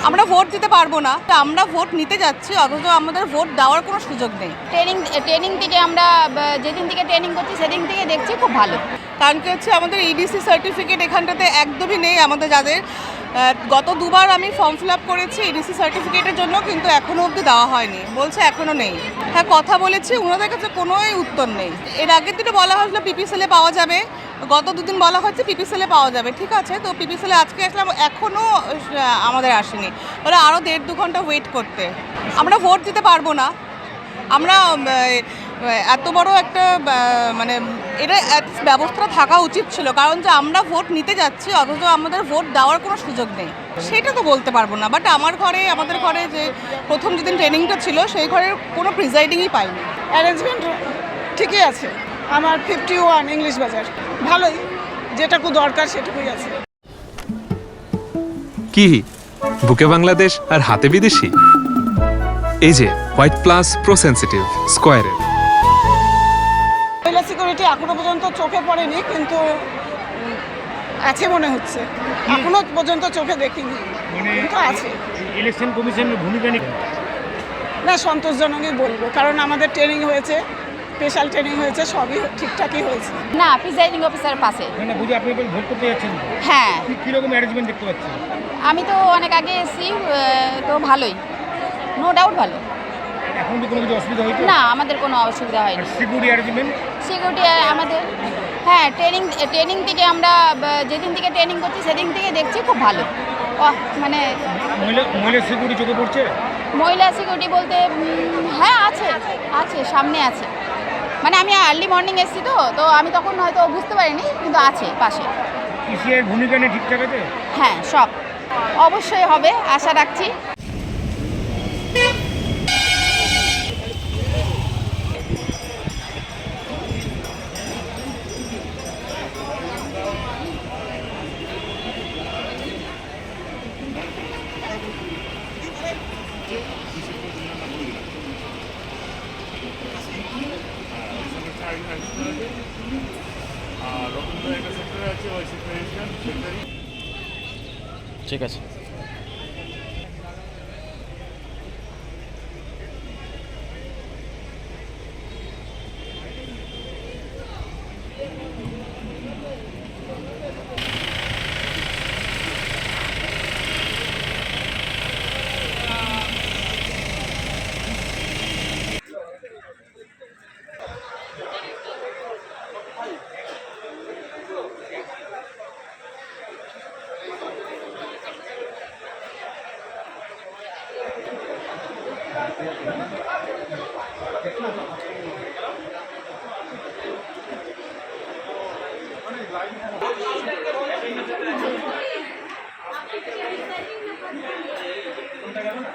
আমরা ভোট দিতে পারবো না, আমরা ভোট নিতে যাচ্ছি অথচ আমাদের ভোট দেওয়ার কোনো সুযোগ নেই। ট্রেনিং থেকে আমরা যেদিন থেকে ট্রেনিং করছি সেদিন থেকে দেখছি খুব ভালো। কারণ কি হচ্ছে, আমাদের ইডিসি সার্টিফিকেট এখানটাতে একদমই নেই। আমাদের যাদের গত দুবার আমি ফর্ম ফিল আপ করেছি ইডিসি সার্টিফিকেটের জন্য, কিন্তু এখনও অবধি দেওয়া হয়নি, বলছে এখনও নেই। হ্যাঁ, কথা বলেছি, ওনাদের কাছে কোনোই উত্তর নেই। এর আগের দিনে বলা হয়েছিল পিপিসেলে পাওয়া যাবে, গত দুদিন বলা হচ্ছে পিপিসেলে পাওয়া যাবে। ঠিক আছে, তো পিপিসেলে আজকে আসলাম, এখনও আমাদের আসেনি, বলে আরও 1.5-2 ঘন্টা ওয়েট করতে। আমরা ভোট দিতে পারবো না। আমরা এত বড় একটা মানে এটা ব্যবস্থা থাকা উচিত ছিল, কারণ যে আমরা ভোট নিতে যাচ্ছি অথচ আমাদের ভোট দেওয়ার কোনো সুযোগ নেই, সেটা তো বলতে পারবো না। বাট আমাদের ঘরে যে প্রথম যেদিন ট্রেনিংটা ছিল সেই ঘরের কোনো প্রিজাইডিংই পাইনি। অ্যারেঞ্জমেন্ট ঠিকই আছে। আমার 51 ইংলিশ বাজার, ভালোই, যেটুকু দরকার সেটুকুই আছে। কি বুকে বাংলাদেশ আর হাতে বিদেশি? এই যে হোয়াইট প্লাস প্রো সেনসিটিভ স্কয়ারের মহিলা সিকিউরিটি এখনো পর্যন্ত চোখে পড়েনি, কিন্তু আছে মনে হচ্ছে। এখনো পর্যন্ত চোখে দেখিনি, কিন্তু আছে। ইলেকশন কমিশনের ভূমিকা না, সন্তোষজনকই বলবো, কারণ আমাদের ট্রেনিং হয়েছে, স্পেশাল ট্রেনিং হয়েছে, সবই ঠিকঠাকই হয়েছে। না, প্রিজাইডিং অফিসার পাশে। মানে বুঝে আপনি ভোট করতে যাচ্ছেন? হ্যাঁ। কীরকম অ্যারেঞ্জমেন্ট দেখতে পাচ্ছেন? আমি তো অনেক আগে এসেছি, তো ভালোই, নো ডাউট ভালো। এখন কি কোনো কিছু অসুবিধা হয়েছে? না, আমাদের কোনো অসুবিধা হয়নি। Security arrangement? সিকিউরিটি আমাদের, হ্যাঁ, ট্রেনিং থেকে আমরা যেদিন থেকে ট্রেনিং করছি সেদিন থেকে দেখছি খুব ভালো। মানে মহিলা সিকিউরিটি চোখে পড়ছে? মহিলা সিকিউরিটি বলতে হ্যাঁ আছে সামনে আছে। মানে আমি আর্লি মর্নিং এসেছি, তো আমি তখন হয়তো বুঝতে পারিনি, কিন্তু আছে পাশে। পিসিআই ভূমিকা নিয়ে ঠিকঠাক আছে? হ্যাঁ, সব অবশ্যই হবে, আশা রাখছি। ঠিক আছে। কোনটা গেল না?